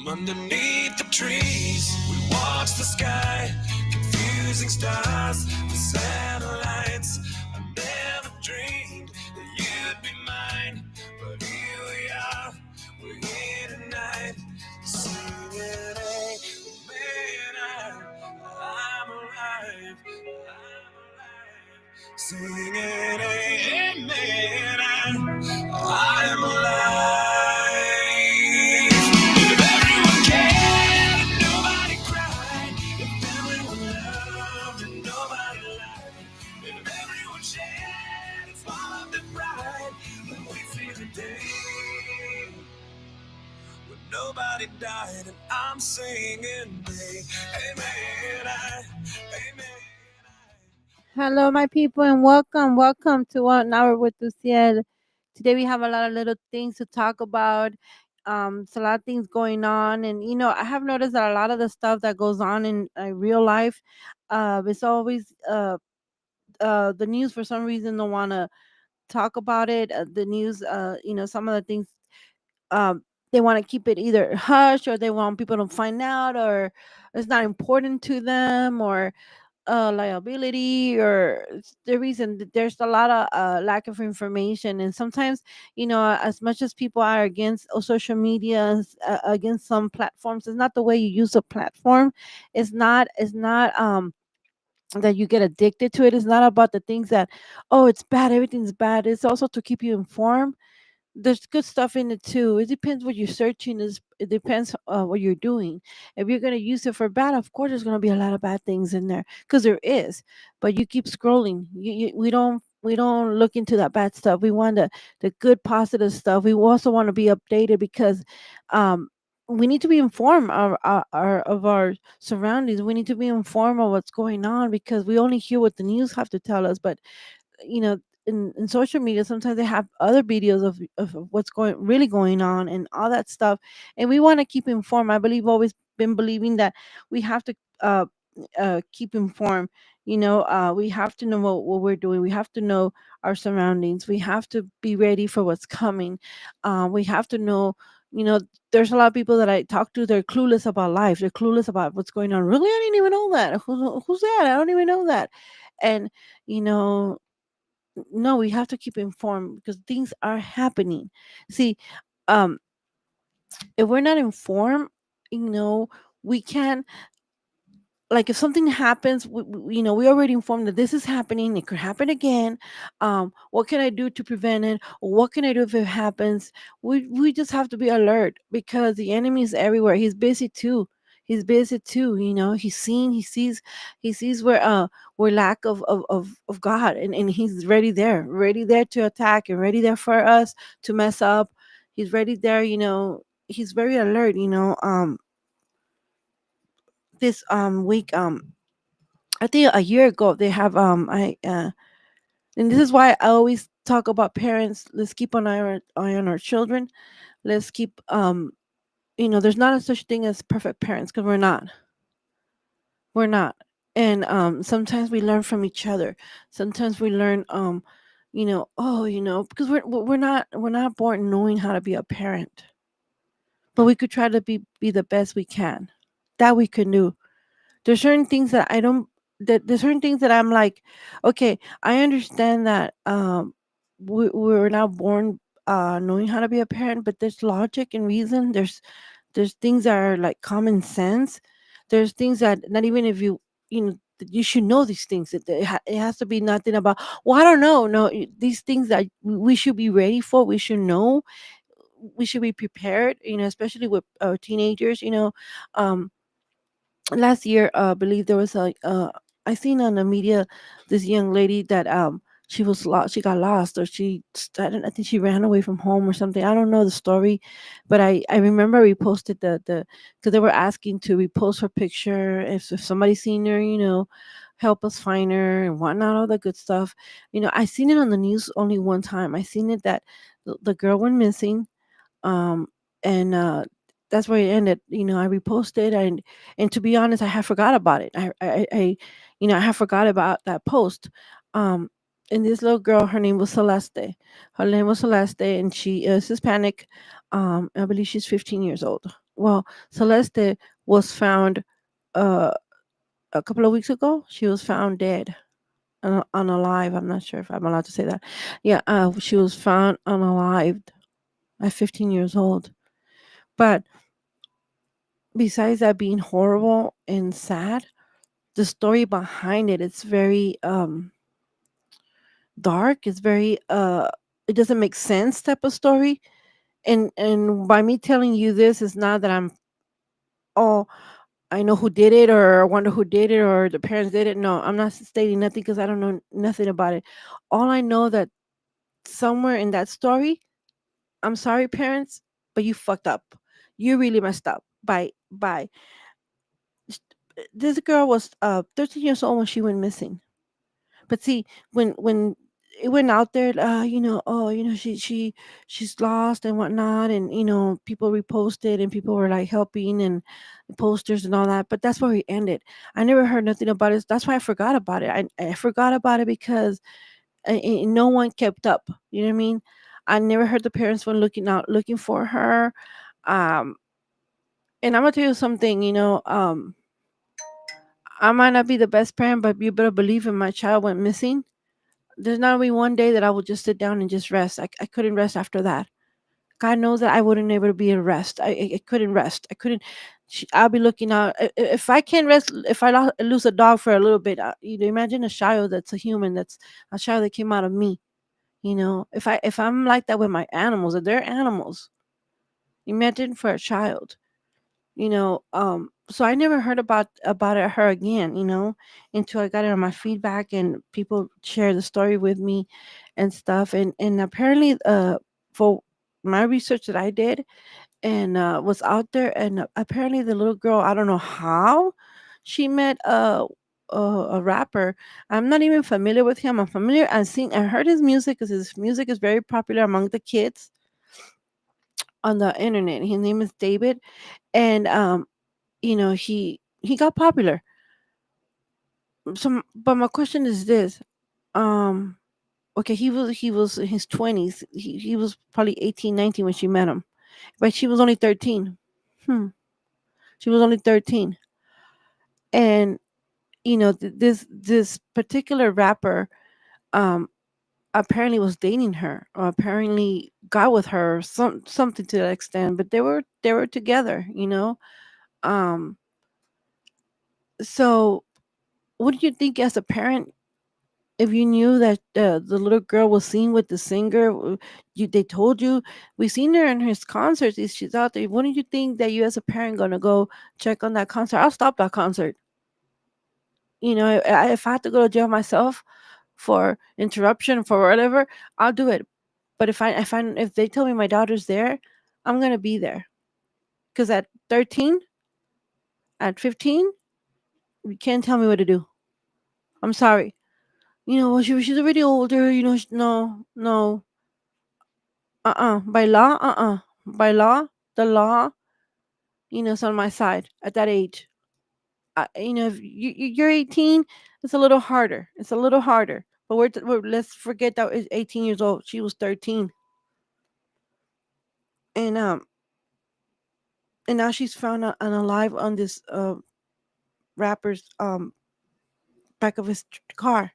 Underneath the trees, we watch the sky, confusing stars, the satellites. I never dreamed that you'd be mine, but here we are, we're here tonight, singing, hey, man, I'm alive, singing, hey, man, I'm alive. If everyone cared and nobody cried, if everyone loved and nobody lied, if everyone shared and swallowed their pride, then we see the day when nobody died, and I'm singing, hey, amen, amen. Hello, my people, and welcome to 1hrwUCIEL. Today we have a lot of little things to talk about. It's a lot of things going on, and I have noticed that a lot of the stuff that goes on in real life, it's always the news for some reason don't want to talk about it. The news, some of the things, um, they want to keep it either hush or they want people to find out or it's not important to them or liability or the reason that there's a lot of lack of information. And sometimes as much as people are against social media, against some platforms, it's not the way you use a platform. It's not that you get addicted to it. It's not about the things that, oh, it's bad, everything's bad. It's also to keep you informed. There's good stuff in it too. It depends what you're searching. Is It depends what you're doing. If you're gonna use it for bad, of course there's gonna be a lot of bad things in there because there is. But you keep scrolling. We don't look into that bad stuff. We want the good positive stuff. We also want to be updated because um we need to be informed of our surroundings. We need to be informed of what's going on because we only hear what the news have to tell us. But you know in social media sometimes they have other videos of what's going on and all that stuff, and we want to keep informed. I believe always been believing that we have to keep informed. We have to know what we're doing. We have to know our surroundings. We have to be ready for what's coming. We have to know, you know there's a lot of people that I talk to, they're clueless about life, they're clueless about what's going on. Really, I didn't even know that. Who's that? I don't even know that. And you know no, we have to keep informed because things are happening. See, um if we're not informed, you know we can, like, if something happens, we already informed that this is happening, it could happen again. What can I do to prevent it, or what can I do if it happens? We just have to be alert because the enemy is everywhere. He's busy too. He sees where lack of God, and he's ready there to attack and ready there for us to mess up. He's ready there. He's very alert. This week, I think a year ago they have I and this is why I always talk about parents. Let's keep an eye on our children. Let's keep there's not a such thing as perfect parents because we're not. And sometimes we learn from each other. Sometimes we learn because we're not born knowing how to be a parent, but we could try to be the best we can. That we could do. There's certain things that I don't that there's certain things that I'm like, okay, I understand that we're not born knowing how to be a parent, but there's logic and reason. There's things that are like common sense. There's things that not even if that you should know these things. It has to be nothing about, well, I don't know. No, these things that we should be ready for. We should know. We should be prepared. Especially with teenagers. Um, Last year, I believe there was I seen on the media this young lady that she was lost, she got lost, or I think she ran away from home or something. I don't know the story, but I remember we posted the because they were asking to repost her picture if somebody seen her, help us find her and whatnot, all the good stuff. I seen it on the news only one time. I seen it that the girl went missing, um and that's where it ended. I reposted, and to be honest, I had forgot about it. I have forgot about that post. um and this little girl, her name was Celeste, and she is Hispanic. I believe she's 15 years old. Well, Celeste was found uh, a couple of weeks ago. She was found dead, unalive. I'm not sure if I'm allowed to say that. Yeah, she was found unalived at 15 years old. But besides that being horrible and sad, the story behind it, it's very dark. It's very it doesn't make sense type of story. And by me telling you this is not that I'm, oh, I know who did it, or I wonder who did it, or the parents did it. No, I'm not stating nothing because I don't know nothing about it. All I know that somewhere in that story, I'm sorry, parents, but you fucked up. You really messed up by this girl was 13 years old when she went missing. But see, when it went out there, oh, she's lost and whatnot, and people reposted and people were like helping and posters and all that. But that's where we ended. I never heard nothing about it. That's why I forgot about it. I forgot about it because no one kept up. You know what I mean? I never heard the parents were looking for her. Um, and I'm gonna tell you something. I might not be the best parent, but you better believe if my child went missing, there's not only one day that I would just sit down and just rest. I couldn't rest after that. God knows that I wouldn't able to be at rest. I couldn't rest. I couldn't. I'll be looking out. If I can't rest, if I lose a dog for a little bit, you know, imagine a child that's a human, that's a child that came out of me. If I'm like that with my animals, if they're animals, imagine for a child. So I never heard about her again, until I got it on my feedback and people share the story with me and stuff. And apparently for my research that I did and was out there, and apparently the little girl, I don't know how she met a rapper. I'm not even familiar with him. I'm familiar, I heard his music because his music is very popular among the kids on the internet. His name is David. And he got popular. But my question is this. um okay, he was in his 20s. He was probably 18, 19 when she met him, but she was only 13. She was only 13. And this particular rapper um apparently was dating her, or apparently got with her, something to that extent, but they were together. um so what do you think as a parent, if you knew that the little girl was seen with the singer? They told you, we seen her in his concerts, she's out there. Wouldn't you think that you as a parent gonna go check on that concert? I'll stop that concert. If I had to go to jail myself for interruption, for whatever, I'll do it. But if they tell me my daughter's there, I'm gonna be there. Because at 13, at 15, you can't tell me what to do. I'm sorry. Well, she's already older. No, no. By law, by law, the law, is on my side at that age. If you're 18, it's a little harder. It's a little harder. But let's forget that it's 18 years old. She was 13, and now she's found unalive on this rapper's back of his car.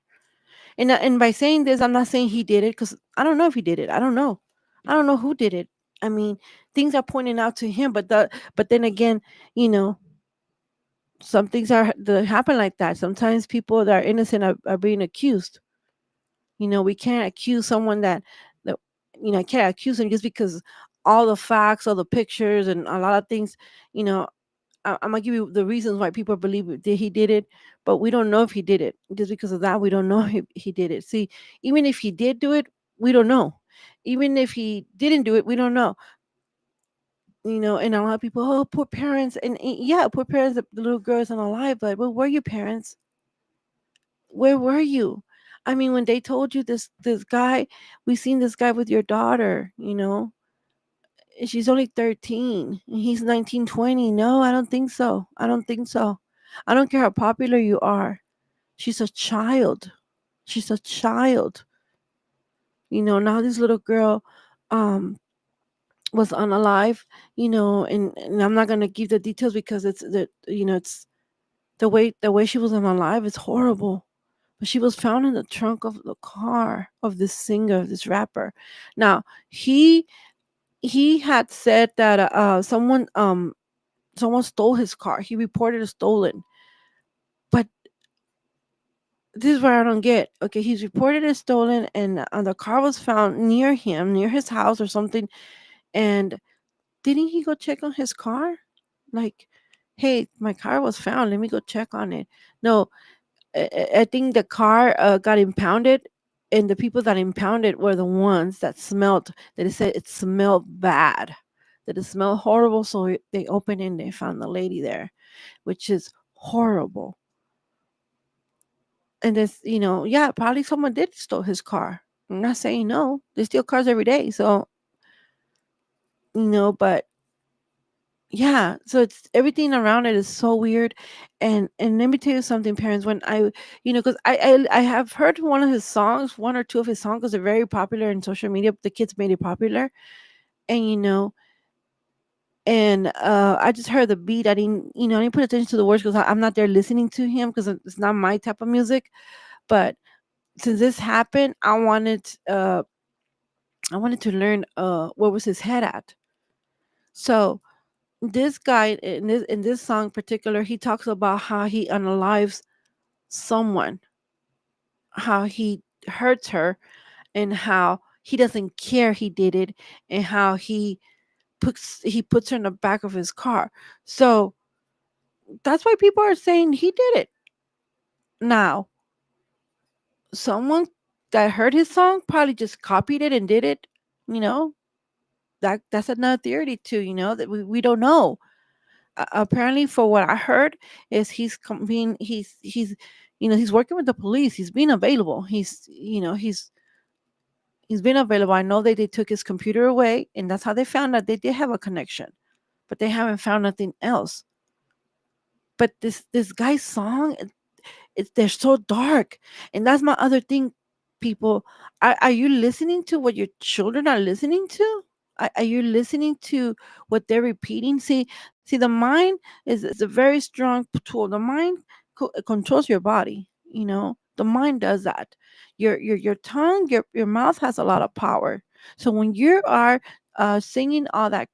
And by saying this, I'm not saying he did it, because I don't know if he did it. I don't know. I don't know who did it. I mean, things are pointing out to him, but then again, you know, some things that happen like that. Sometimes people that are innocent are being accused. We can't accuse someone that I can't accuse him just because all the facts, all the pictures, and a lot of things. You know, I'm gonna give you the reasons why people believe that he did it, but we don't know if he did it. Just because of that, we don't know if he did it. See, even if he did do it, we don't know. Even if he didn't do it, we don't know. And a lot of people, oh, poor parents, and yeah, poor parents. The little girl isn't alive, but where were your parents? Where were you? I mean, when they told you this guy, we seen this guy with your daughter, and she's only 13 and he's 19, 20. No, I don't think so. I don't think so. I don't care how popular you are. She's a child. She's a child. Now this little girl, um, was unalive, and I'm not gonna give the details because it's the way she was unalive is horrible. But she was found in the trunk of the car of this singer, this rapper. Now he he had said that someone stole his car. He reported it stolen, but this is where I don't get. Okay, he's reported it stolen, and the car was found near him, near his house or something. And didn't he go check on his car? Like, hey, my car was found. Let me go check on it. No, I think the car got impounded, and the people that impounded were the ones that smelled. That it said it smelled bad, that it smelled horrible. So they opened it and they found the lady there, which is horrible. And this, yeah, probably someone did steal his car. I'm not saying no. They steal cars every day. So, but yeah, so it's everything around it is so weird. And let me tell you something, parents, when because I have heard one of his songs, one or two of his songs, because they're very popular in social media. The kids made it popular. And I just heard the beat. I didn't put attention to the words because I'm not there listening to him because it's not my type of music. But since this happened, I wanted to learn where was his head at. So this guy in this song in particular, he talks about how he unalives someone, how he hurts her, and how he doesn't care he did it, and how he puts her in the back of his car. So that's why people are saying he did it. Now, someone that heard his song probably just copied it and did it. You know, that's another theory too. That we don't know. Apparently, for what I heard, is he's working with the police. He's being available. He's been available. I know they took his computer away, and that's how they found out they did have a connection, but they haven't found nothing else. But this guy's song, they're so dark, and that's my other thing. People, are you listening to what your children are listening to? Are you listening to what they're repeating? See, the mind is a very strong tool. The mind controls your body. The mind does that. Your tongue, your mouth has a lot of power. So when you are singing all that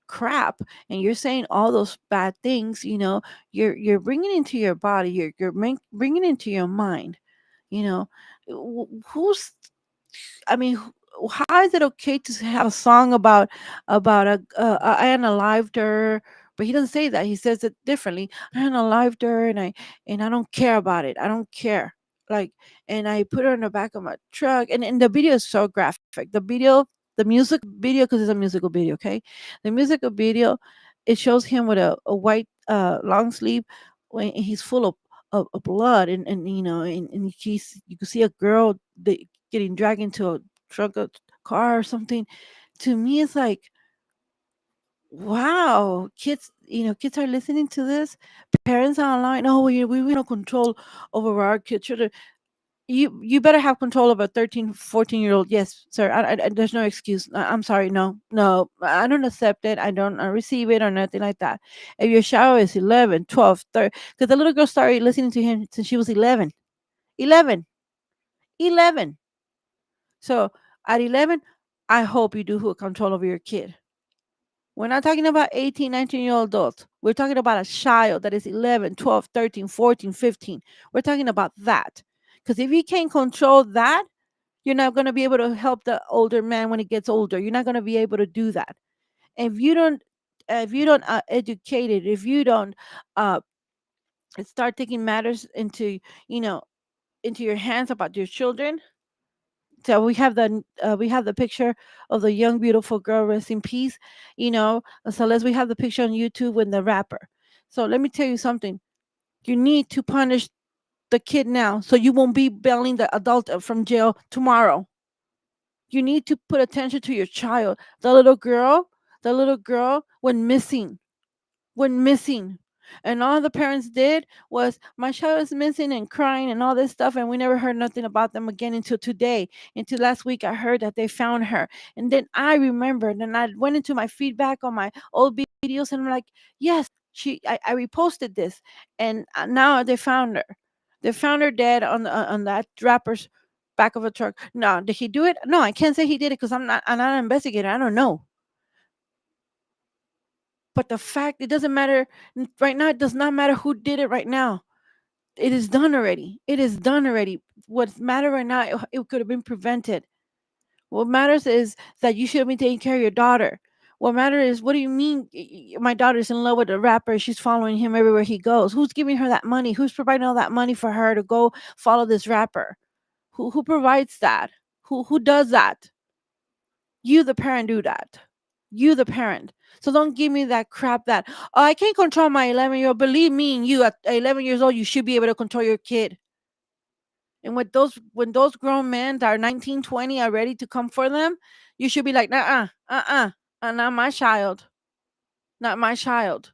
crap, and you're saying all those bad things, you're bringing into your body, bringing into your mind. you know who's I mean, how is it okay to have a song about I unalived her? But he doesn't say that. He says it differently. I unalived her, and I don't care about it. I don't care. Like, and I put her in the back of my truck, and the video is so graphic. The music video, because it's a musical video. Okay, the musical video, it shows him with a white long sleeve when he's full of blood, and you can see a girl getting dragged into a truck car or something. To me, it's like, wow, kids are listening to this. Parents are online. Oh, we no control over our kids. You better have control of a 13, 14-year-old. Yes, sir. There's no excuse. I'm sorry. No, no, I don't accept it. I don't receive it or nothing like that. If your child is 11, 12, 13, because the little girl started listening to him since she was 11. 11. 11. So at 11, I hope you do have control over your kid. We're not talking about 18, 19-year-old adults. We're talking about a child that is 11, 12, 13, 14, 15. We're talking about that. Because if you can't control that, you're not going to be able to help the older man when he gets older. You're not going to be able to do that. And if you don't educate it, if you don't uh, start taking matters you know, into your hands about your children. So we have the picture of the young beautiful girl, rest in peace. So let's we have the picture on YouTube with the rapper. So let me tell you something. You need to punish the kid now, so you won't be bailing the adult from jail tomorrow. You need to put attention to your child. The little girl went missing. And all the parents did was, my child is missing and crying and all this stuff, and we never heard nothing about them again until today. Until last week, I heard that they found her. And then I remembered, and I went into my feedback on my old videos, and I'm like, yes, I reposted this, and now they found her. They found her dead on that rapper's back of a truck. No, did he do it? No, I can't say he did it because I'm not an investigator. I don't know. But the fact, it doesn't matter right now. It does not matter who did it right now. It is done already. It is done already. What's matter right now, it could have been prevented. What matters is that you should have been taking care of your daughter. What matters is, what do you mean my daughter's in love with a rapper? She's following him everywhere he goes. Who's giving her that money? Who's providing all that money for her to go follow this rapper? Who provides that? Who does that? You, the parent, do that. You, the parent. So don't give me that crap that, oh, I can't control my 11-year-old. Believe me, and you at 11 years old, you should be able to control your kid. And when those grown men that are 19, 20 are ready to come for them, you should be like, not my child, not my child.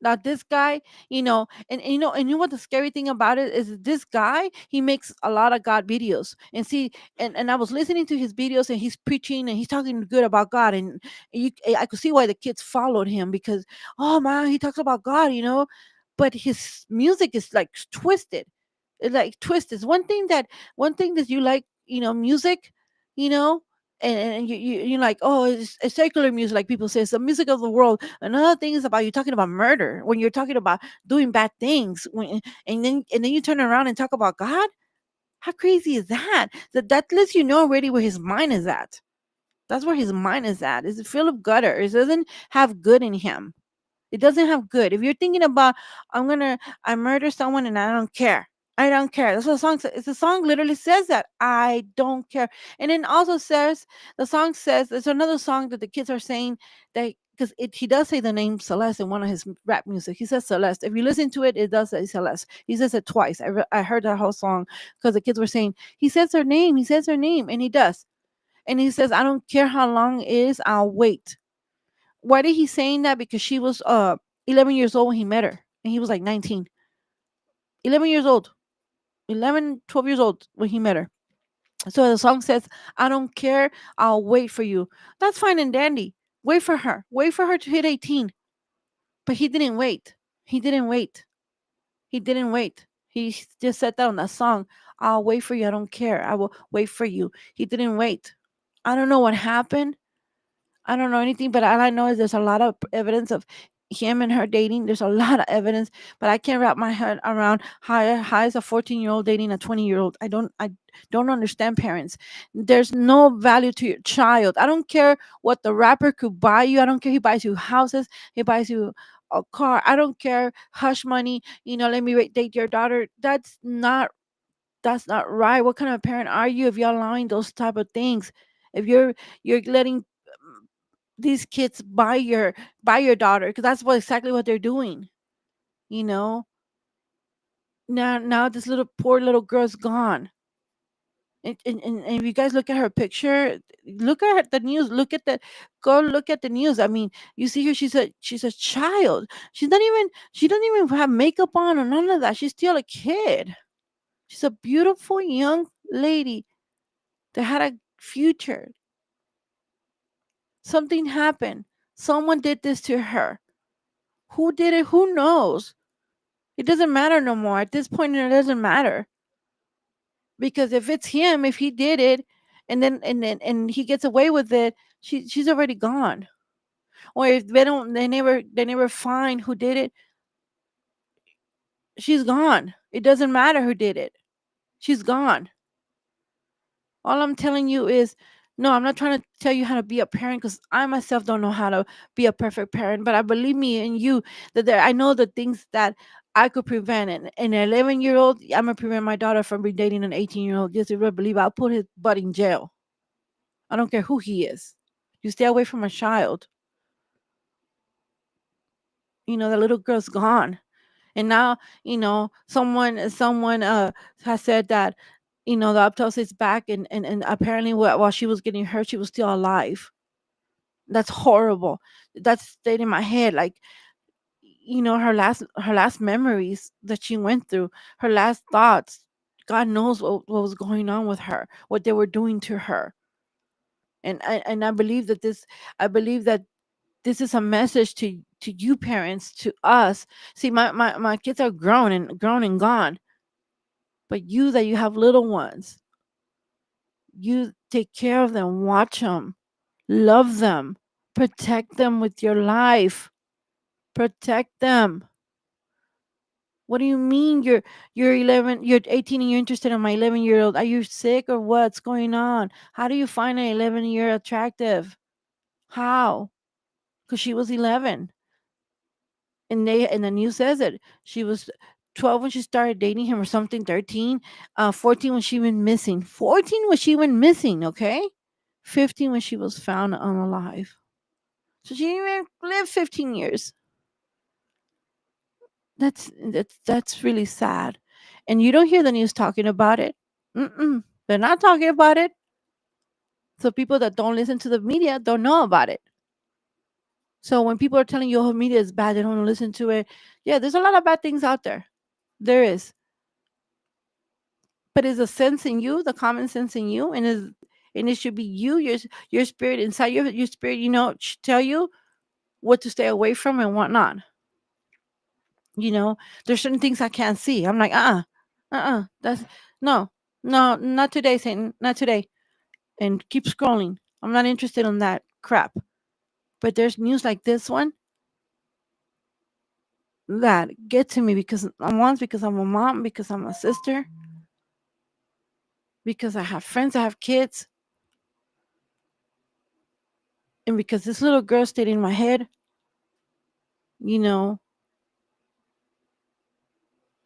Now this guy, and you know what the scary thing about it is, this guy, he makes a lot of God videos. And see, and I was listening to his videos, and he's preaching and he's talking good about God. And I could see why the kids followed him, because, oh man, he talks about God, but his music is like twisted. It's like twisted. One thing that you like, music, you know, and you're like, oh, it's secular music, like people say, it's the music of the world. Another thing is about you talking about murder, when you're talking about doing bad things, and then you turn around and talk about God. How crazy is that? That lets you know already where his mind is at. That's where his mind is at. It's full of gutter. It doesn't have good in him. It doesn't have good. If you're thinking about, I murder someone and I don't care. I don't care. That's what the song says. The song literally says that. I don't care. And then also says, the song says, there's another song that the kids are saying that, because he does say the name Celeste in one of his rap music. He says Celeste. If you listen to it, it does say Celeste. He says it twice. I heard that whole song because the kids were saying, he says her name. He says her name. And he does. And he says, I don't care how long it is. I'll wait. Why did he saying that? Because she was 11 years old when he met her, and he was like 19. 11 years old. 11, 12 years old when he met her. So the song says, I don't care, I'll wait for you. That's fine and dandy. Wait for her. Wait for her to hit 18. But he didn't wait. He didn't wait. He didn't wait. He just said that on that song. I'll wait for you. I don't care. I will wait for you. He didn't wait. I don't know what happened. I don't know anything, but all I know is there's a lot of evidence of him and her dating. There's a lot of evidence, but I can't wrap my head around how is a 14-year-old dating a 20-year-old. I don't understand parents. There's no value to your child. I don't care what the rapper could buy you. I don't care. He buys you houses. He buys you a car. I don't care. Hush money. Let me date your daughter. That's not right. What kind of parent are you if you're allowing those type of things? If you're letting these kids buy your daughter, because that's exactly what they're doing. You know, now this little poor little girl's gone. And if you guys look at her picture, look at the news. Go look at the news. I mean, you see her. She's a child. She doesn't even have makeup on or none of that. She's still a kid. She's a beautiful young lady that had a future. Something happened. Someone did this to her. Who did it? Who knows? It doesn't matter no more. At this point, it doesn't matter. Because if it's him, if he did it, and he gets away with it, she's already gone. Or if they never find who did it, she's gone. It doesn't matter who did it. She's gone. All I'm telling you is, no, I'm not trying to tell you how to be a parent, because I myself don't know how to be a perfect parent. But I believe me in you that I know the things that I could prevent. And an 11-year-old, I'm gonna prevent my daughter from be dating an 18-year-old. Just to really believe, I'll put his butt in jail. I don't care who he is. You stay away from a child. The little girl's gone. And now, someone has said that, the autopsy is back, and apparently while she was getting hurt, she was still alive. That's horrible. That's stayed in my head. Like, her last memories that she went through, her last thoughts. God knows what was going on with her, what they were doing to her. And I believe that this is a message to you parents, to us. See, my kids are grown and gone, but you have little ones, you take care of them, watch them, love them, protect them with your life, protect them. What do you mean you're 11, you're 18 and you're interested in my 11-year-old? Are you sick or what's going on? How do you find an 11-year attractive? How? Because she was 11, and the news says it. She was 12 when she started dating him or something, 13, 14 when she went missing. 14 when she went missing, okay? 15 when she was found unalive. So she didn't even live 15 years. That's really sad. And you don't hear the news talking about it. Mm-mm. They're not talking about it. So people that don't listen to the media don't know about it. So when people are telling you, oh, media is bad, they don't listen to it. Yeah, there's a lot of bad things out there. There is. But is a sense in you, the common sense in you, and it should be you, your spirit inside your spirit, should tell you what to stay away from and what not. There's certain things I can't see. I'm like, that's no, no, not today, Satan, not today. And keep scrolling. I'm not interested in that crap. But there's news like this one that get to me because I'm a mom, because I'm a sister, because I have friends, I have kids, and because this little girl stayed in my head, you know,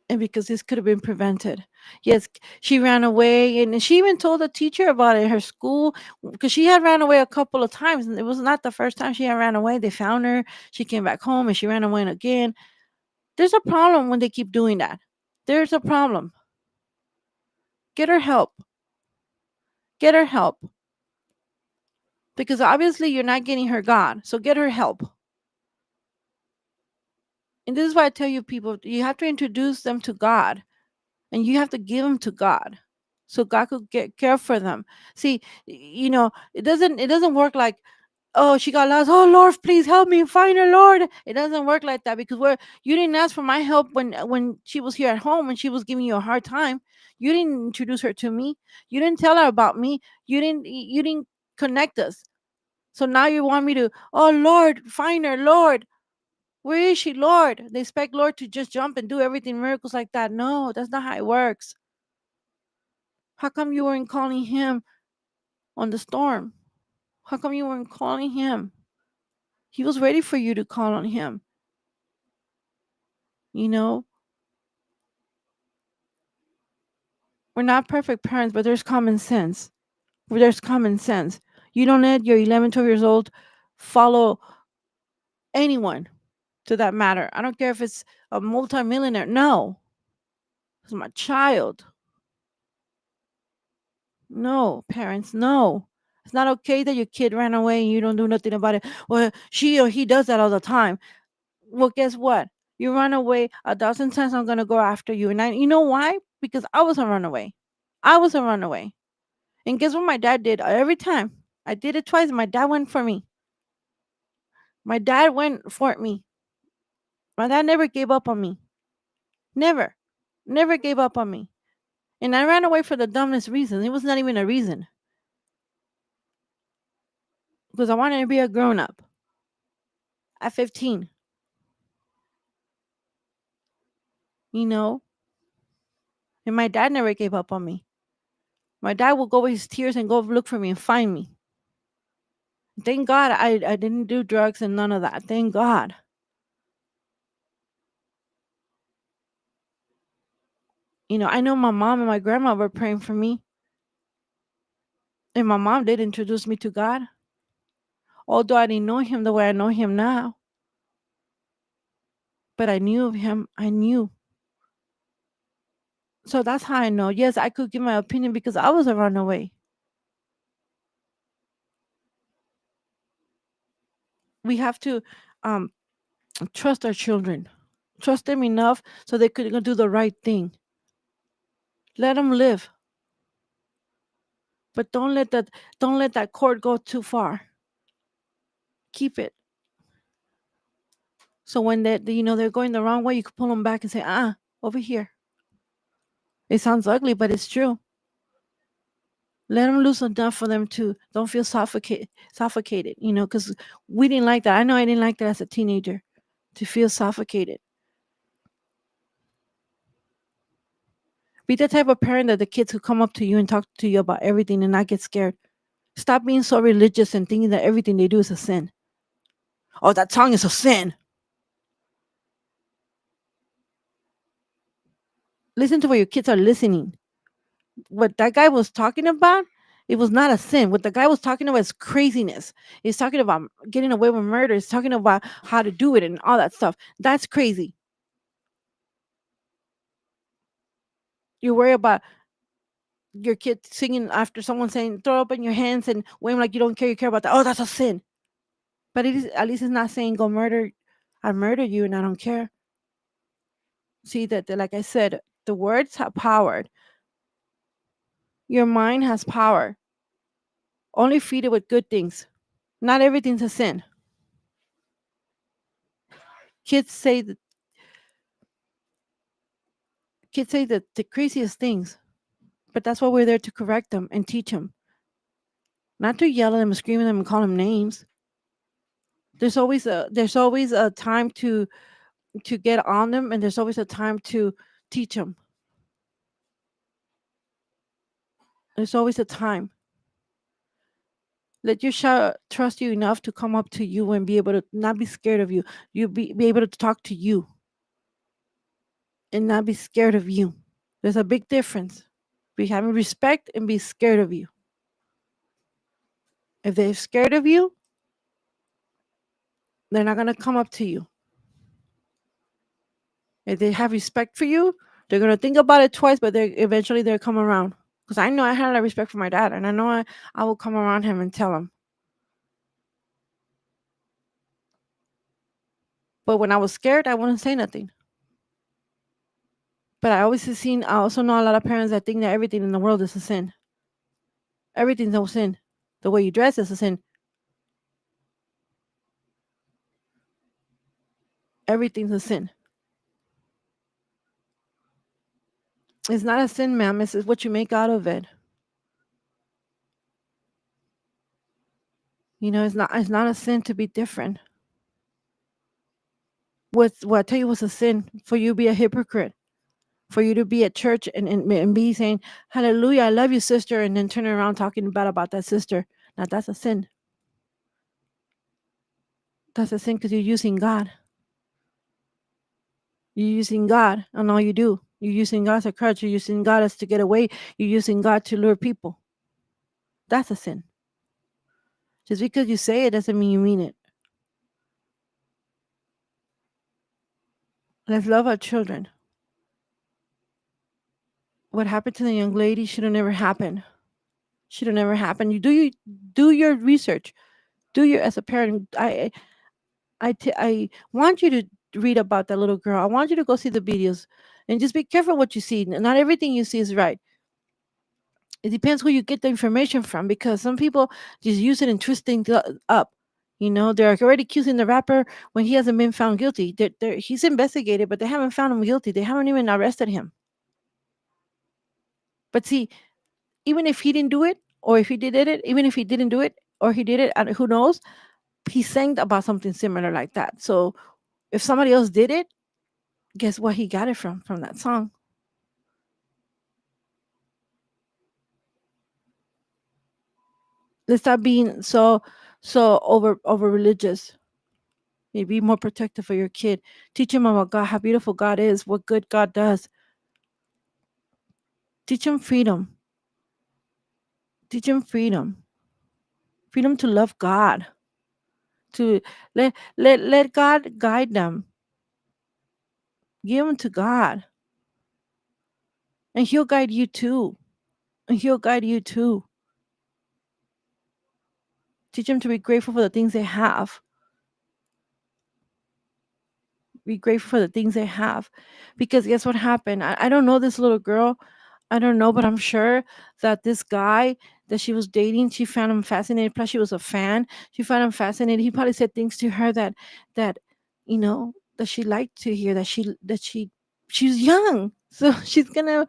and because this could have been prevented. Yes, she ran away, and she even told the teacher about it in her school because she had ran away a couple of times, and it was not the first time she had ran away. They found her, she came back home, and she ran away again. There's a problem when they keep doing that. There's a problem. Get her help. Get her help. Because obviously you're not getting her God. So get her help. And this is why I tell you people, you have to introduce them to God. And you have to give them to God. So God could get care for them. See, it doesn't work like, oh, she got lost. Oh Lord, please help me find her, Lord. It doesn't work like that because you didn't ask for my help when she was here at home and she was giving you a hard time. You didn't introduce her to me. You didn't tell her about me. You didn't connect us. So now you want me to, oh Lord, find her, Lord. Where is she, Lord? They expect Lord to just jump and do everything miracles like that. No, that's not how it works. How come you weren't calling him on the storm? How come you weren't calling him? He was ready for you to call on him. You know, we're not perfect parents, but there's common sense. There's common sense. You don't let your 11, 12 years old follow anyone to that matter. I don't care if it's a multimillionaire. No, it's my child. No, parents, no. It's not okay that your kid ran away and you don't do nothing about it. Well, she or he does that all the time. Well, guess what? You run away 1,000 times, I'm gonna go after you. And you know why? Because I was a runaway. I was a runaway. And guess what my dad did? Every time I did it twice, my dad went for me. My dad went for me. My dad never gave up on me. Never. Never gave up on me. And I ran away for the dumbest reason. It was not even a reason. Because I wanted to be a grown up at 15. You know? And my dad never gave up on me. My dad would go with his tears and go look for me and find me. Thank God I didn't do drugs and none of that. Thank God. I know my mom and my grandma were praying for me. And my mom did introduce me to God. Although I didn't know him the way I know him now. But I knew of him. I knew. So that's how I know. Yes, I could give my opinion because I was a runaway. We have to Trust our children. Trust them enough so they could do the right thing. Let them live, but don't let that cord go too far. Keep it. So when they're going the wrong way, you can pull them back and say, over here. It sounds ugly, but it's true. Let them loose enough for them to don't feel suffocated, because we didn't like that. I know I didn't like that as a teenager, to feel suffocated. Be the type of parent that the kids who come up to you and talk to you about everything and not get scared. Stop being so religious and thinking that everything they do is a sin. Oh, that song is a sin. Listen to what your kids are listening. What that guy was talking about, it was not a sin. What the guy was talking about is craziness. He's talking about getting away with murder. He's talking about how to do it and all that stuff. That's crazy. You worry about your kid singing after someone saying, throw up in your hands and wave like you don't care. You care about that. Oh, that's a sin. But it is, at least it's not saying go murder. I murder you and I don't care. See that, like I said, the words have power. Your mind has power. Only feed it with good things. Not everything's a sin. Kids say that the craziest things, but that's why we're there to correct them and teach them. Not to yell at them, scream at them, and call them names. There's always a time to get on them, and there's always a time to teach them. There's always a time. Let your child trust you enough to come up to you and be able to not be scared of you. You be able to talk to you and not be scared of you. There's a big difference. Be having respect and be scared of you. If they're scared of you, they're not gonna come up to you. If they have respect for you, they're gonna think about it twice, but they'll come around. Because I know I had a lot of respect for my dad, and I know I will come around him and tell him. But when I was scared, I wouldn't say nothing. But I also know a lot of parents that think that everything in the world is a sin. Everything's no sin. The way you dress is a sin. Everything's a sin. It's not a sin, ma'am. It's what you make out of it. It's not a sin to be different. What I tell you was a sin for you to be a hypocrite, for you to be at church and be saying, hallelujah, I love you, sister, and then turn around talking bad about that sister. Now that's a sin. That's a sin because you're using God. You're using God on all you do. You're using God as a crutch. You're using God as to get away. You're using God to lure people. That's a sin. Just because you say it doesn't mean you mean it. Let's love our children. What happened to the young lady should have never happened. Should have never happened. Do your research. As a parent. I want you to read about that little girl. I want you to go see the videos, and just be careful what you see. Not everything you see is right. It depends who you get the information from, because some people just use it and twist things up. They're already accusing the rapper when he hasn't been found guilty. He's investigated, but they haven't found him guilty. They haven't even arrested him. But see, even if he didn't do it, or if he did it, even if he didn't do it, or he did it, and who knows, he sang about something similar like that. So if somebody else did it, guess what he got it from that song. Let's stop being so over religious. Be more protective for your kid. Teach him about God, how beautiful God is, what good God does. Teach him freedom. Teach him freedom. Freedom to love God. To let God guide them. Give them to God. And he'll guide you too. And he'll guide you too. Teach them to be grateful for the things they have. be grateful for the things they have. Because guess what happened? I don't know this little girl. I don't know, but I'm sure that this guy that she was dating, she found him fascinating. Plus, she was a fan. She found him fascinating. He probably said things to her that that she liked to hear. She's young, so she's gonna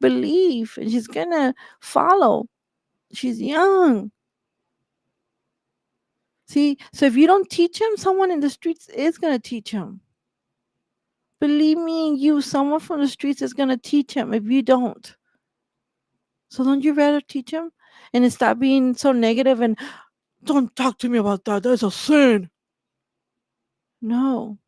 believe and she's gonna follow. She's young. See, so if you don't teach him, someone in the streets is gonna teach him. Believe me and you, someone from the streets is gonna teach him if you don't. So don't you rather teach him and stop being so negative and don't talk to me about that. That's a sin. No,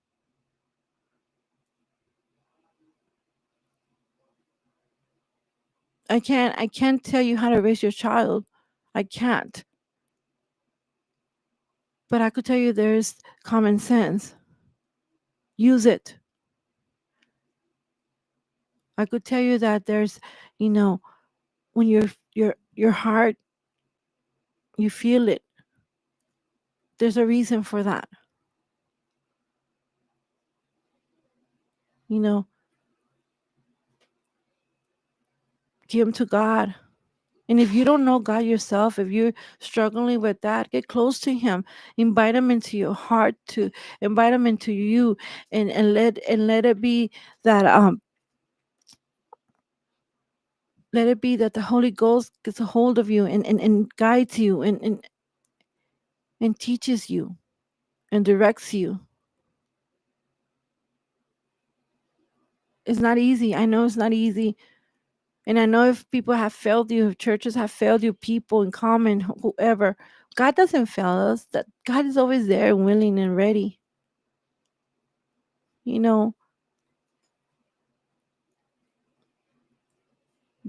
I can't. I can't tell you how to raise your child. I can't. But I could tell you there's common sense. Use it. I could tell you that there's, you know, when your heart, you feel it. There's a reason for that. You know, give them to God. And if you don't know God yourself, if you're struggling with that, get close to Him. Invite Him into your heart, to invite Him into you, and let it be that let it be that the Holy Ghost gets a hold of you and guides you and teaches you and directs you. It's not easy. I know it's not easy. And I know if people have failed you, if churches have failed you, people in common, whoever, God doesn't fail us. That God is always there, willing and ready. You know,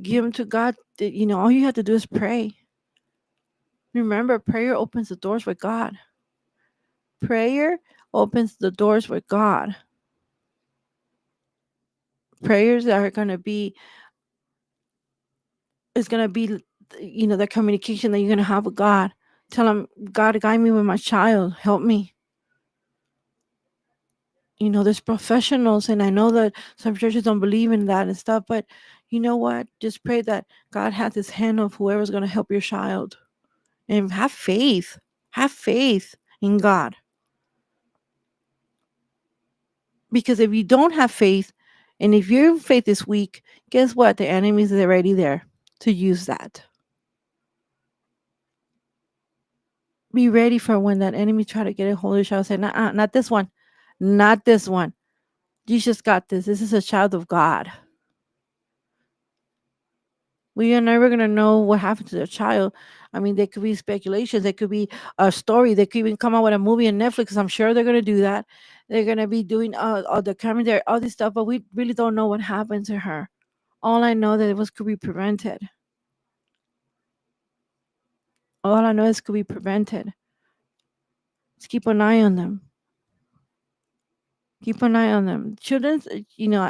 give them to God. All you have to do is pray. Remember, prayer opens the doors with God. Prayer opens the doors with God. Prayers are going to be, is going to be, the communication that you're going to have with God. Tell him, God, guide me with my child. Help me. There's professionals, and I know that some churches don't believe in that and stuff, but you know what? Just pray that God has his hand of whoever's going to help your child. And have faith. Have faith in God. Because if you don't have faith, and if your faith is weak, guess what? The enemy is already there to use that. Be ready for when that enemy try to get a hold of your child. Say, nah, not this one. Not this one. Jesus got this. This is a child of God. We are never going to know what happened to their child. I mean, there could be speculations. There could be a story. They could even come out with a movie on Netflix. I'm sure they're going to do that. They're going to be doing all the camera there, all this stuff, but we really don't know what happened to her. All I know that it was could be prevented. All I know is could be prevented. Just keep an eye on them. Keep an eye on them. Children,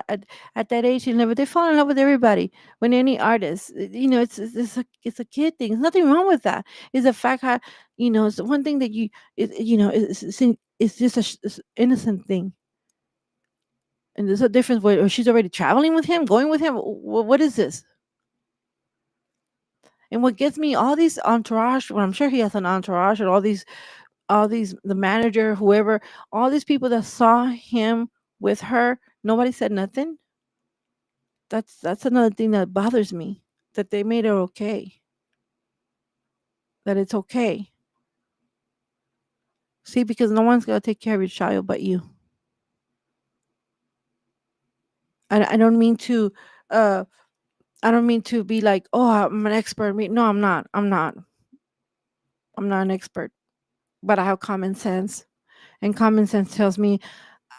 at that age, they fall in love with everybody. When any artist, it's a kid thing. There's nothing wrong with that. It's a fact how, it's one thing that it's just a innocent thing. And there's a difference where she's already traveling with him, going with him. What is this? And what gets me, all these entourage, well, I'm sure he has an entourage, and all these the manager, whoever, all these people that saw him with her, nobody said nothing. That's another thing that bothers me, that they made it okay, that it's okay. See, because no one's gonna take care of your child but you. I don't mean to uh I don't mean to be like, oh, I'm an expert. No, I'm not an expert, but I have common sense, and common sense tells me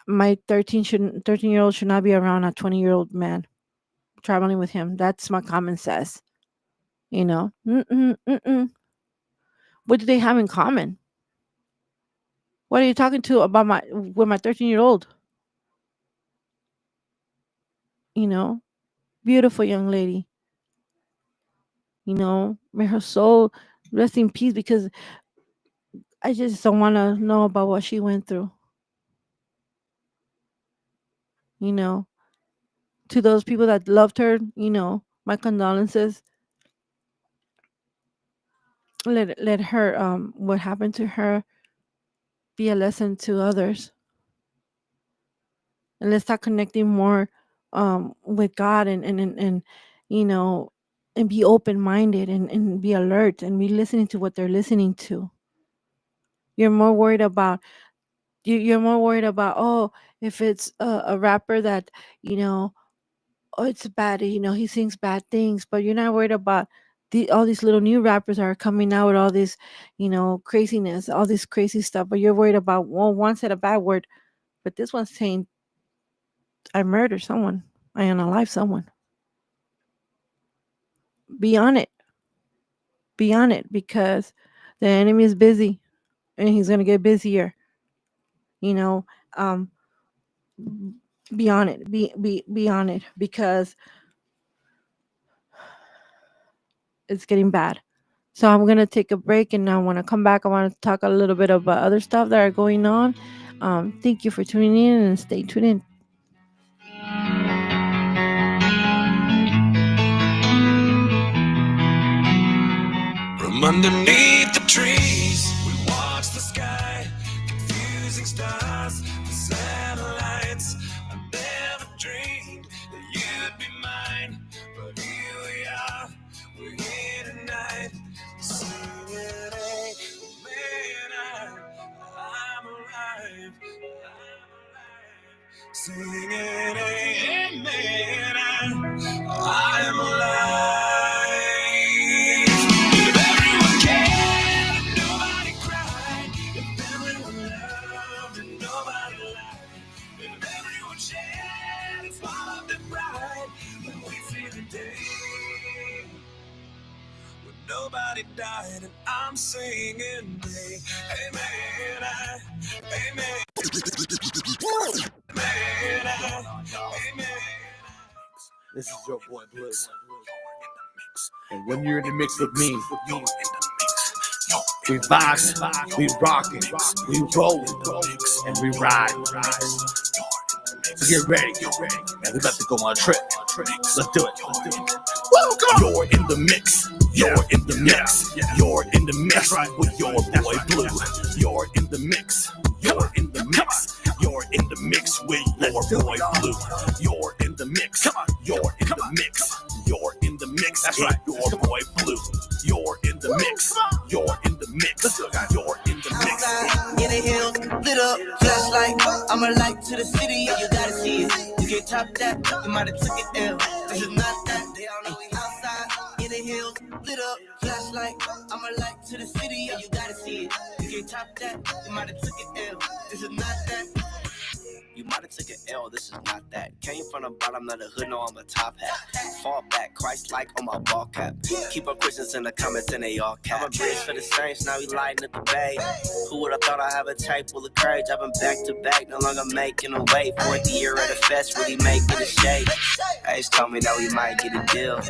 my 13-year-old should not be around a 20-year-old man traveling with him. That's my common sense. Mm-mm, mm-mm. What do they have in common? What are you talking to about my 13-year-old? You know, beautiful young lady. May her soul rest in peace, because I just don't want to know about what she went through. you know, to those people that loved her, my condolences. Let her what happened to her be a lesson to others, and let's start connecting more with God, and you know and be open minded, and be alert and be listening to what they're listening to. You're more worried about you're more worried about, oh, if it's a rapper that, you know oh, it's bad, he sings bad things, but you're not worried about all these little new rappers are coming out with all this, craziness, all this crazy stuff, but you're worried about, well, one said a bad word, but this one's saying, I murdered someone, I unalive someone. Be on it. Be on it, because the enemy is busy, and he's going to get busier. You know, um, be on it. Be on it, because it's getting bad. So I'm going to take a break, and I want to come back. I want to talk a little bit about other stuff that are going on. Thank you for tuning in, and stay tuned in. From underneath the trees, we watch the sky, confusing stars, the satellites. I never dreamed that you'd be mine, but here we are, we're here tonight, singing, man, I'm alive, singing, man, I'm alive. If everyone cared and nobody cried, if everyone loved and nobody lied, if everyone shared and swallowed their pride, when we see the day when nobody died, and I'm singing, amen, amen, amen. This is your boy Blue. And when you're in the mix with me, we vibe, we rockin', we roll, and we ride. So get ready, man. We about to go on a trip. Let's do it. Woo, come on. You're in the mix. You're in the mix. You're in the mix with your boy Blue. You're in the mix. You're in the mix. You're in the mix with your boy Blue. You're in the mix. You're in the mix. You're in the mix. That's right. Your boy Blue. You're in the mix. You're in the mix. You're in the mix. In the hills, lit up, flashlight. I'm a light to the city, you gotta see it. You can't top that, you might have took it ill. This is not that, they all know we outside. In the hills, lit up, flashlight. I'm a light to the city, you gotta see it. You can't top that, you might have took it ill. This is not that. You might have took an L, this is not that. Came from the bottom of the hood, no, I'm a top hat. Fall back, Christ-like on my ball cap. Keep up Christians in the comments and they all cap. I'm a bridge for the Saints, now we lighting at the bay. Who would've thought I'd have a tape full of courage? I've been back to back, no longer making a way. Fourth year at a fest, really making a shake. Ace told me that we might get a deal.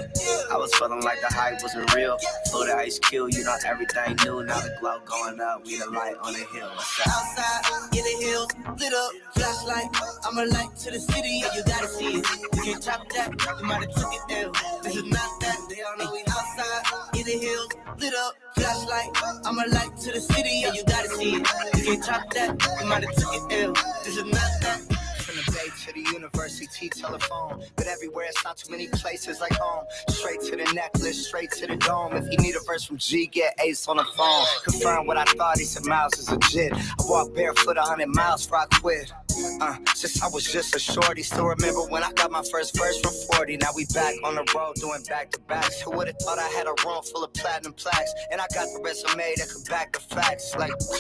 I was feeling like the hype wasn't real. Flew the Ice Cube, you know everything new. Now the glow going up, we the light on the hill. Outside, in the hills, lit up, flashlight. I'm a light to the city, you gotta see it. You can't top that, you might have took it ill. This is not that, they all know we outside. In the hills, lit up, flashlight. I'm a light to the city, you gotta see it. You can't top that, you might have took it ill. This is not that. From the bay to the university telephone, but everywhere it's not too many places like home. Straight to the necklace, straight to the dome. If you need a verse from G, get Ace on the phone. Confirm what I thought, he said Miles is legit. I walked barefoot 100 miles before I quit. Since I was just a shorty, still remember when I got my first verse from 40. Now we back on the road doing back-to-backs. Who would've thought I had a room full of platinum plaques? And I got the resume that could back the facts. Like, who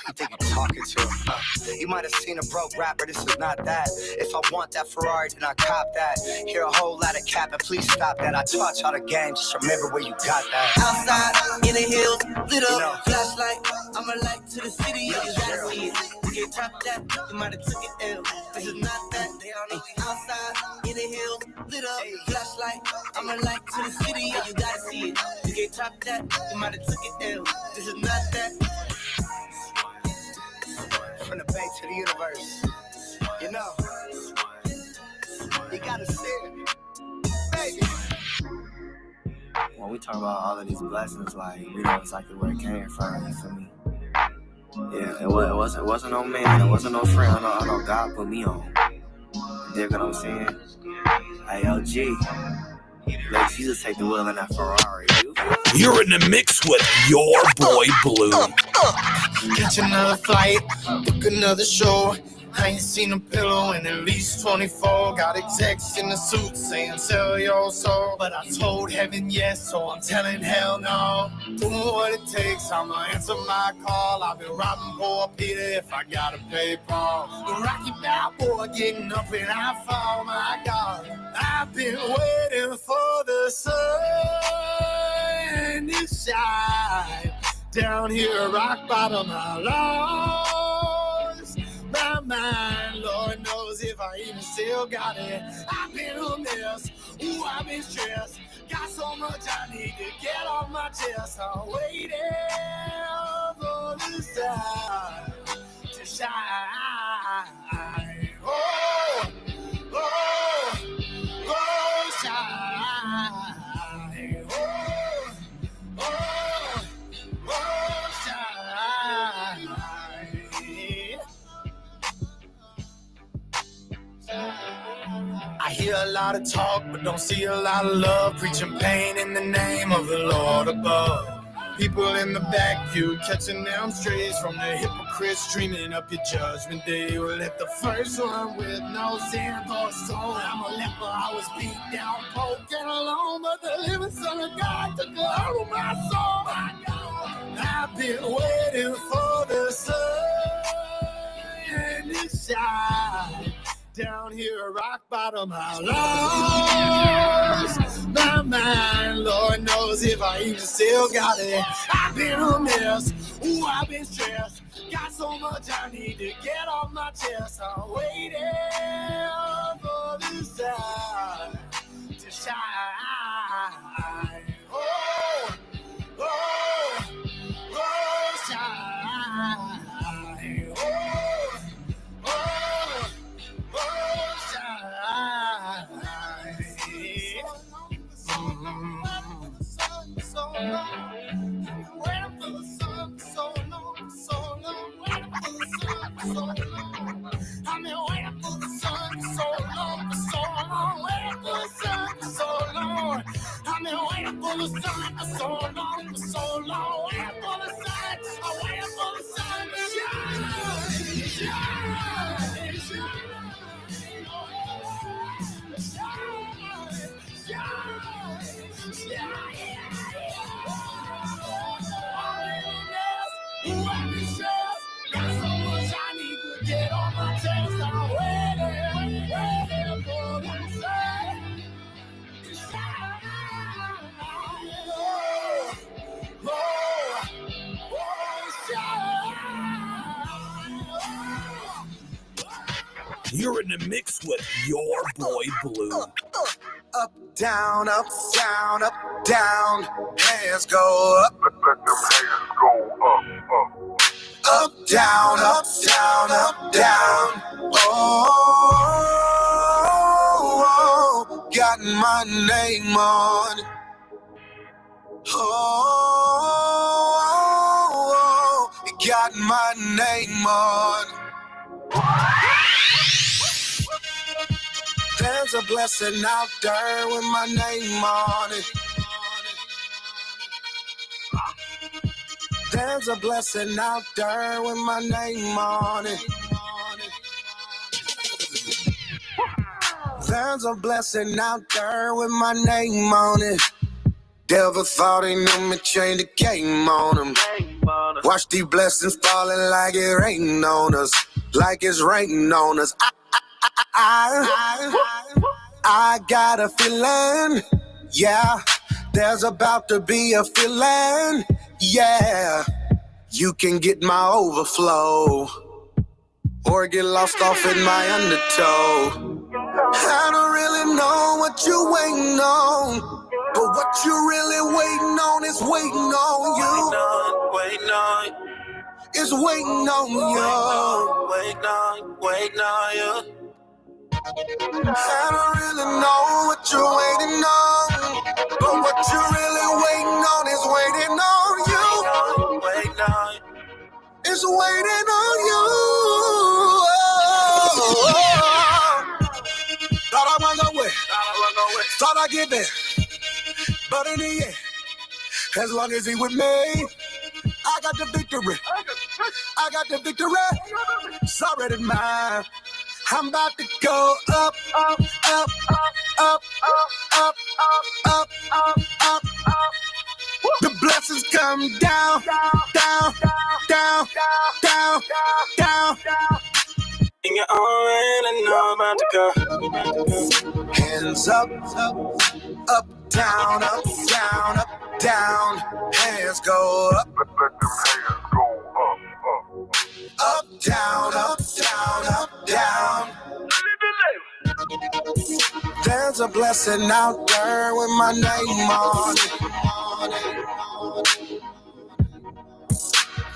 you think you're talking to? You might have seen a broke rapper, this is not that. If I want that Ferrari, then I cop that. Hear a whole lot of capping, please stop that. I taught y'all the game, just remember where you got that. Outside, in the hills, lit up, flashlight. I'm a light to the city, you gotta see it. You can't top that, you might have took it ill. This is not that, they all know we outside. In the hills, lit up, flashlight. I'm a light to the city, you gotta see it. You can't top that, you might have took it ill. This is not that. From the bay to the universe, you know. gotta say it, baby. When we talk about all of these blessings, like, we know exactly where it came from, you feel me? Yeah, it wasn't no man, it wasn't no friend, I know God put me on. You dig what I'm saying? Hey, yo, G, let Jesus take the wheel in that Ferrari, You're in the mix with your boy Blue. Catch another flight, book another show. I ain't seen a pillow in at least 24. Got execs in the suit saying sell your soul, but I told heaven yes, so I'm telling hell no. Doing what it takes, I'ma answer my call. I've been robbing poor Peter if I gotta pay Paul. The Rocky Balboa getting up and I fall, my God. I've been waiting for the sun to shine. Down here, rock bottom, I lost my mind. Lord knows if I even still got it. I've been a mess, ooh, I've been stressed. Got so much I need to get off my chest. I'm waiting for the sun to shine. Oh, oh, oh, shine. Oh, oh. I hear a lot of talk, but don't see a lot of love. Preaching pain in the name of the Lord above. People in the back pew catching them strays from the hypocrites dreaming up your judgment day. Well, if the first one with no sin or soul, I'm a leper, I was beat down, broken alone, but the living Son of God took hold of my soul. My God, I've been waiting for the sun to shine. Down here, rock bottom, I lost my mind. Lord knows if I even still got it. I've been a mess, ooh, I've been stressed. Got so much I need to get off my chest. I'm waiting for the sun to shine. Oh, oh, oh, shine. Oh, oh. You're in the mix with your boy Blue. Up, down, up, down, up, down. Hands go up. Let them hands go up, up. Up, down, up, down, up, down. Oh, got my name on it. Oh, got my name on it. There's a blessing out there with my name on it. There's a blessing out there with my name on it. There's a blessing out there with my name on it. Devil thought he knew me, changed the game on him. Watch these blessings falling like it raining on us. Like it's raining on us. I got a feeling, yeah, there's about to be a feeling, yeah. You can get my overflow or get lost off in my undertow. I don't really know what you're waiting on, but what you're really waiting on is waiting on you. waiting on, It's waiting on you. waiting on you. I don't really you're waiting on. But what you're really waiting on is waiting on you. Waiting on. It's waiting on you. Thought I went away. Thought I get there. But in the end, as long as he with me, I got the victory. I got the victory. It's already mine. I'm about to go up, up, up, up, up, up, up, up. The blessings come down, down, down, down, down. And you already know about to go. Hands up, up, down, up, down, up, down. Hands go up. Let them hands go up. Up, down, up, down, up, down. There's a blessing out there with my name on it.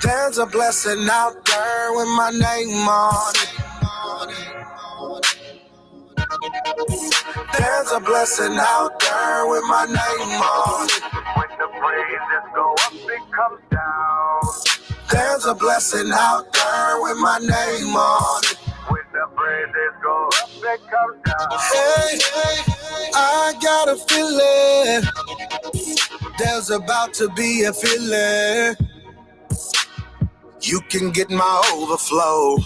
There's a blessing out there with my name on it. There's a blessing out there with my name on it. When the praises go up, it comes down. There's a blessing out there with my name on it. When the praises go up, it comes down. Hey, hey, I got a feeling. There's about to be a feeling. You can get my overflow,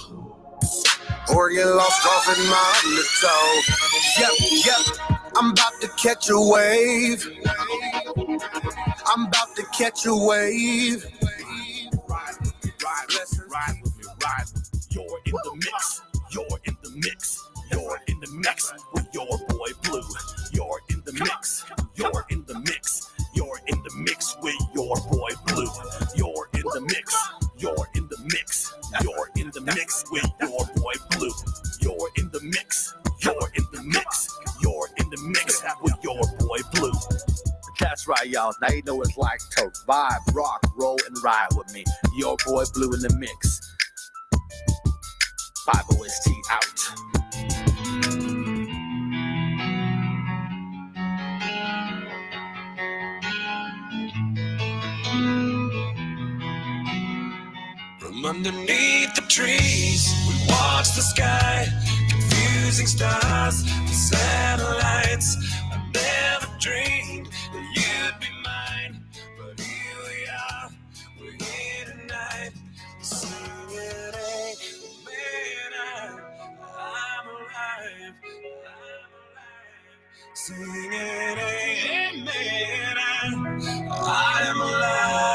or get lost off in my undertow. Yep, I'm about to catch a wave. I'm about to catch a wave. Ride with me, ride with me. You're in the mix. You're in the mix. You're in the mix with your boy Blue. You're in the mix. You're in the mix. You're in the mix with your boy Blue. You're in the mix. You're in the mix. You're in the mix with your boy Blue. You're in the mix. You're in the mix. You're in the mix with your boy Blue. That's right, y'all. Now you know what it's like to vibe, rock, roll, and ride with me. Your boy Blue in the mix. 5OST out. From underneath the trees, we watch the sky, confusing stars, the satellites. I never dreamed that you'd be mine, but here we are, we're here tonight, singing, amen, I'm alive, singing, amen, I'm alive.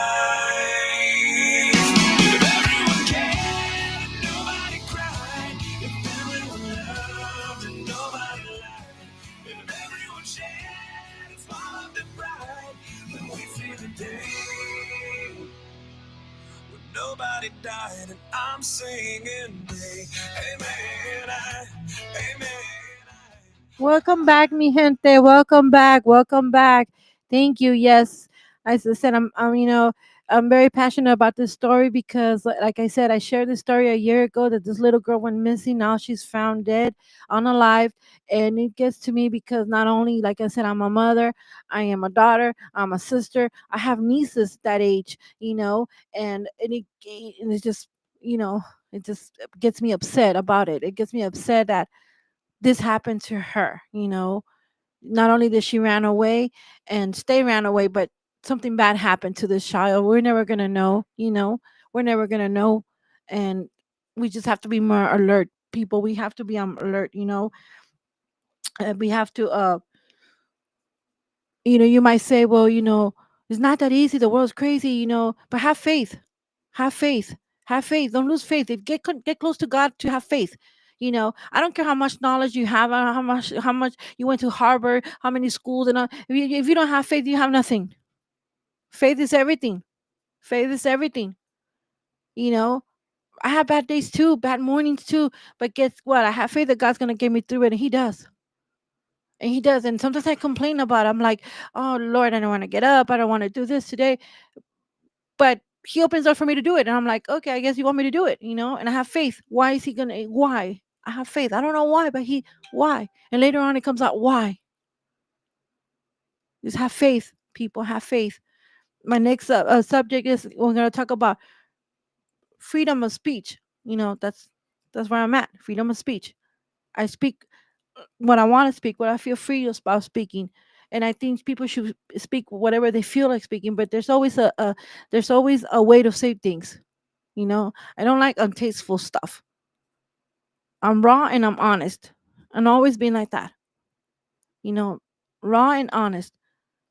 Nobody died, and I'm singing, amen, amen. Welcome back, mi gente. Welcome back. Welcome back. Thank you. Yes, as I said, I'm very passionate about this story because, like I said, I shared this story a year ago that this little girl went missing. Now she's found dead, unalive, and it gets to me because not only, like I said, I'm a mother, I am a daughter, I'm a sister, I have nieces that age, and it just, it just gets me upset about it. It gets me upset that this happened to her. Not only did she ran away and stay ran away, but something bad happened to this child. We're never gonna know. We're never gonna know, and we just have to be more alert, people. We have to be on alert. We have to. You might say, well, it's not that easy. The world's crazy. But have faith. Have faith. Have faith. Don't lose faith. If get close to God to have faith. I don't care how much knowledge you have, how much you went to Harvard, how many schools, and all. If you don't have faith, you have nothing. Faith is everything. Faith is everything. You know, I have bad days too, bad mornings too. But guess what? I have faith that God's gonna get me through it, and He does. And He does. And sometimes I complain about it. I'm like, oh Lord, I don't want to get up. I don't want to do this today. But He opens door for me to do it. And I'm like, okay, I guess you want me to do it. And I have faith. Why is He why? I have faith. I don't know why, but why? And later on it comes out why. Just have faith, people. Have faith. My next subject is we're gonna talk about freedom of speech. That's where I'm at. Freedom of speech. I speak what I want to speak, what I feel free about speaking, and I think people should speak whatever they feel like speaking. But there's always a way to say things. I don't like untasteful stuff. I'm raw and I'm honest, and always been like that. You know, raw and honest.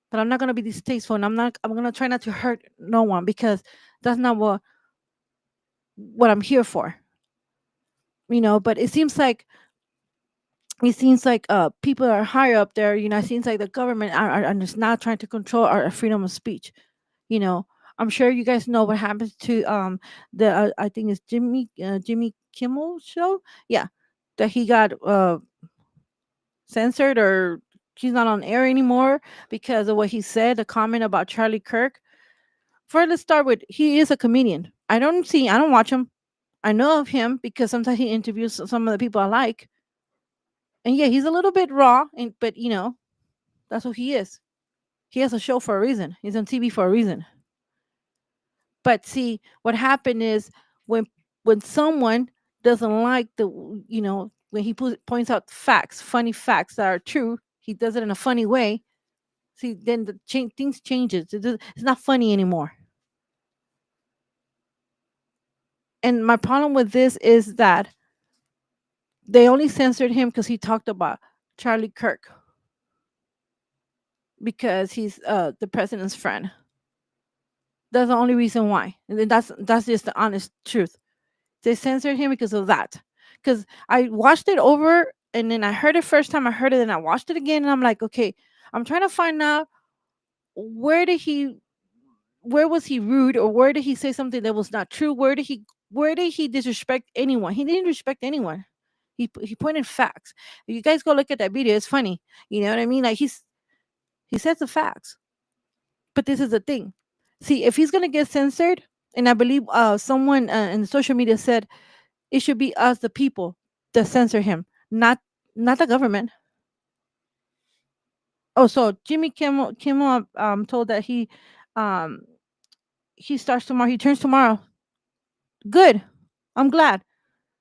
But I'm not gonna be distasteful, and I'm gonna try not to hurt no one because that's not what I'm here for. But it seems like people are higher up there. It seems like the government are just now trying to control our freedom of speech. You know, I'm sure you guys know what happens to the I think it's Jimmy Kimmel show. Yeah, that he got censored, or he's not on air anymore because of what he said. A comment about Charlie Kirk. First, let's start with he is a comedian. I don't watch him. I know of him because sometimes he interviews some of the people I like. And yeah, he's a little bit raw, but that's who he is. He has a show for a reason. He's on TV for a reason. But see, what happened is when when someone doesn't like when he points out facts, funny facts that are true, he does it in a funny way. See, then things changes. It's not funny anymore. And my problem with this is that they only censored him because he talked about Charlie Kirk because he's the president's friend. That's the only reason why, and then that's just the honest truth. They censored him because of that. Because I watched it over, and then I heard it first time I heard it, and I watched it again, and I'm like, okay, I'm trying to find out where did he, where was he rude, or where did he say something that was not true? Where did he disrespect anyone? He didn't respect anyone. He pointed facts. If you guys go look at that video, it's funny. You know what I mean? Like he says the facts. But this is the thing. See, if he's gonna get censored, and I believe someone in social media said it should be us, the people, that censor him, not the government. Oh, so Jimmy Kimmel told that um he starts tomorrow. He turns tomorrow. Good. I'm glad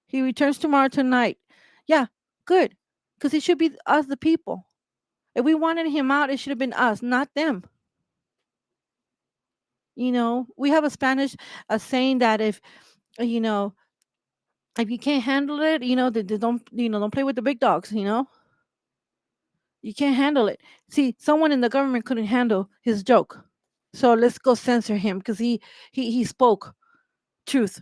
he returns tomorrow tonight. Yeah, good, because it should be us, the people. If we wanted him out, it should have been us, not them. We have a Spanish saying that you know if you can't handle it, they don't play with the big dogs. You can't handle it. See, someone in the government couldn't handle his joke, so let's go censor him because he spoke truth.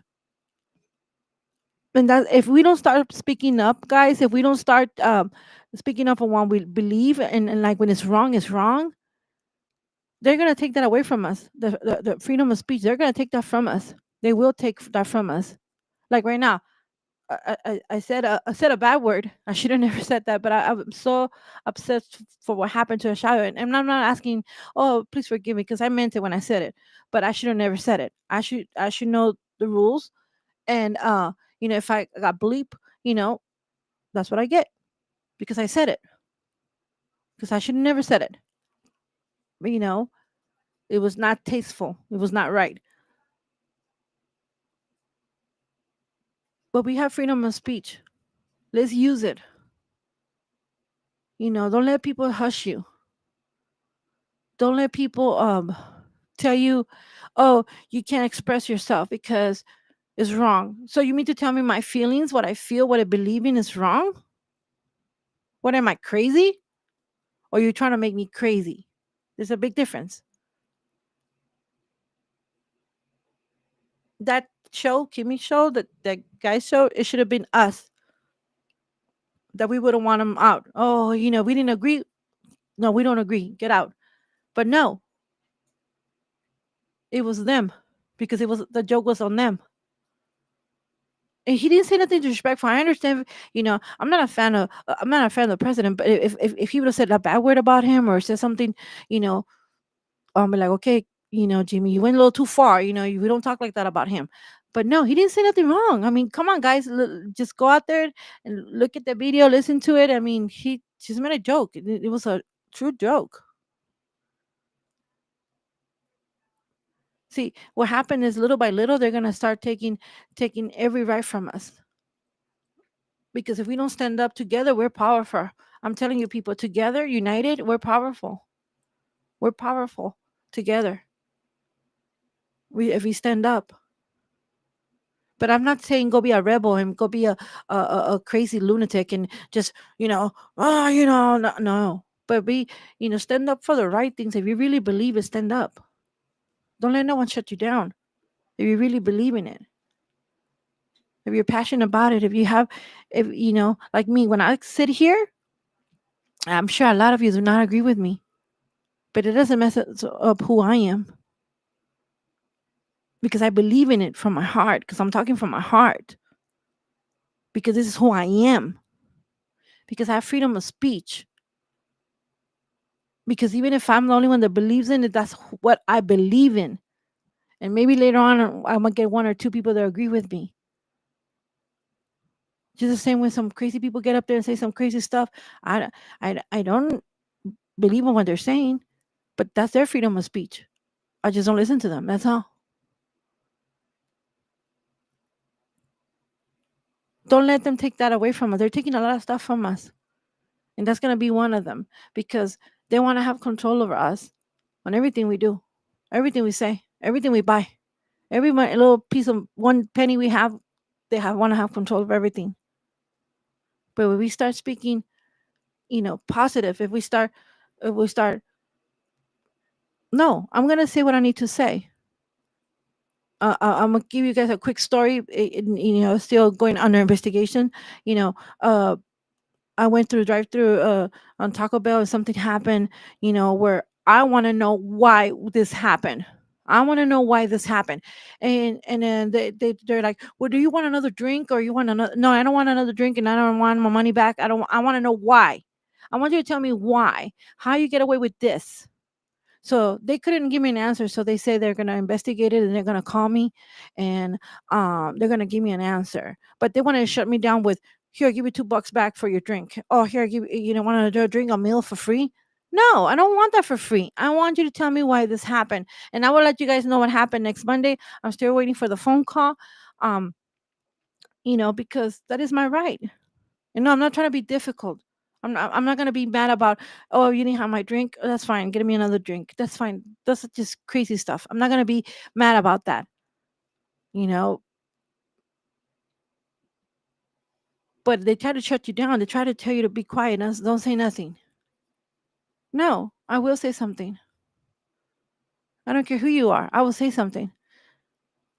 And that if we don't start speaking up, guys, if we don't start speaking up on what we believe, and like when it's wrong, they're gonna take that away from us. The freedom of speech, they're gonna take that from us. They will take that from us. Like right now, I said a bad word. I should have never said that, but I'm so upset for what happened to a child. And I'm not asking, oh, please forgive me, because I meant it when I said it. But I should have never said it. I should know the rules. And if I got bleep, you know, that's what I get because I said it. Because I should have never said it. But, it was not tasteful. It was not right. But we have freedom of speech. Let's use it. Don't let people hush you. Don't let people tell you, oh, you can't express yourself because it's wrong. So you mean to tell me my feelings, what I feel, what I believe in is wrong? What, am I crazy? Or you trying to make me crazy? There's a big difference. That show, Kimmy show, that guy show, it should have been us. That we wouldn't want him out. Oh, we didn't agree. No, we don't agree. Get out. But no, it was them because the joke was on them. And he didn't say nothing disrespectful. I understand. I'm not a fan of. I'm not a fan of the president. But if he would have said a bad word about him or said something, you know, be like, okay, Jimmy, you went a little too far. We don't talk like that about him. But no, he didn't say nothing wrong. I mean, come on, guys, just go out there and look at the video, listen to it. I mean, he just made a joke. It was a true joke. See, what happened is little by little, they're going to start taking every right from us. Because if we don't stand up together, we're powerful. I'm telling you, people, together, united, we're powerful. We're powerful together. If we stand up. But I'm not saying go be a rebel and go be a crazy lunatic and just, no. But stand up for the right things. If you really believe it, stand up. Don't let no one shut you down. If you really believe in it. If you're passionate about it, like me, when I sit here, I'm sure a lot of you do not agree with me, but it doesn't mess up who I am, because I believe in it from my heart, because I'm talking from my heart, because this is who I am, because I have freedom of speech, because even if I'm the only one that believes in it, that's what I believe in. And maybe later on, I'm going to get one or two people that agree with me. Just the same way some crazy people get up there and say some crazy stuff. I don't believe in what they're saying, but that's their freedom of speech. I just don't listen to them. That's all. Don't let them take that away from us. They're taking a lot of stuff from us. And that's going to be one of them, because they want to have control over us on everything we do, everything we say, everything we buy, every little piece of 1 penny we have. They want to have control of everything. But when we start speaking, positive, if we start, no, I'm going to say what I need to say. I'm going to give you guys a quick story, still going under investigation. I went through drive-through on Taco Bell, and something happened, where I want to know why this happened. I want to know why this happened. And then they're like, well, do you want another drink, or you want another? No, I don't want another drink, and I don't want my money back. I want to know why. I want you to tell me why, how you get away with this. So they couldn't give me an answer. So they say they're going to investigate it, and they're going to call me, and they're going to give me an answer. But they wanted to shut me down with, here, I'll give you $2 back for your drink. Oh, here, I give want to drink a meal for free? No, I don't want that for free. I want you to tell me why this happened. And I will let you guys know what happened next Monday. I'm still waiting for the phone call, because that is my right. And no, I'm not trying to be difficult. I'm not going to be mad about, oh, you didn't have my drink. Oh, that's fine. Get me another drink. That's fine. That's just crazy stuff. I'm not going to be mad about that. But they try to shut you down. They try to tell you to be quiet. Don't say nothing. No, I will say something. I don't care who you are. I will say something.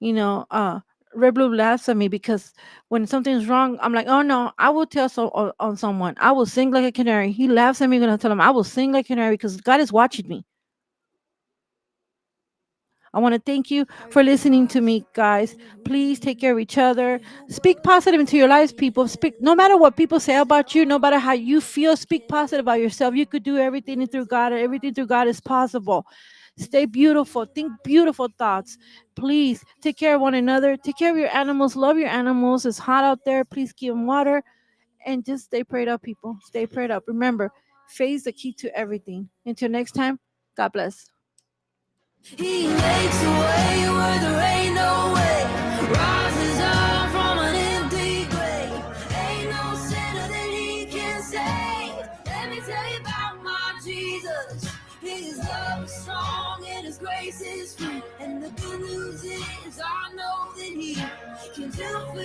Red Blue laughs at me because when something's wrong, I'm like, oh no, I will tell on someone. I will sing like a canary. He laughs at me when I tell him I will sing like a canary, because God is watching me. I want to thank you for listening to me, guys. Please take care of each other. Speak positive into your lives, people. Speak, no matter what people say about you, no matter how you feel, speak positive about yourself. You could do everything through God, and everything through God is possible. Stay beautiful. Think beautiful thoughts. Please take care of one another. Take care of your animals. Love your animals. It's hot out there. Please give them water. And just stay prayed up, people. Stay prayed up. Remember, faith is the key to everything. Until next time, God bless. He makes a way where there ain't no way. Rises up from an empty grave. Ain't no sinner that he can save. Let me tell you about my Jesus. His love is strong and his grace is free. And the good news is I know that he can do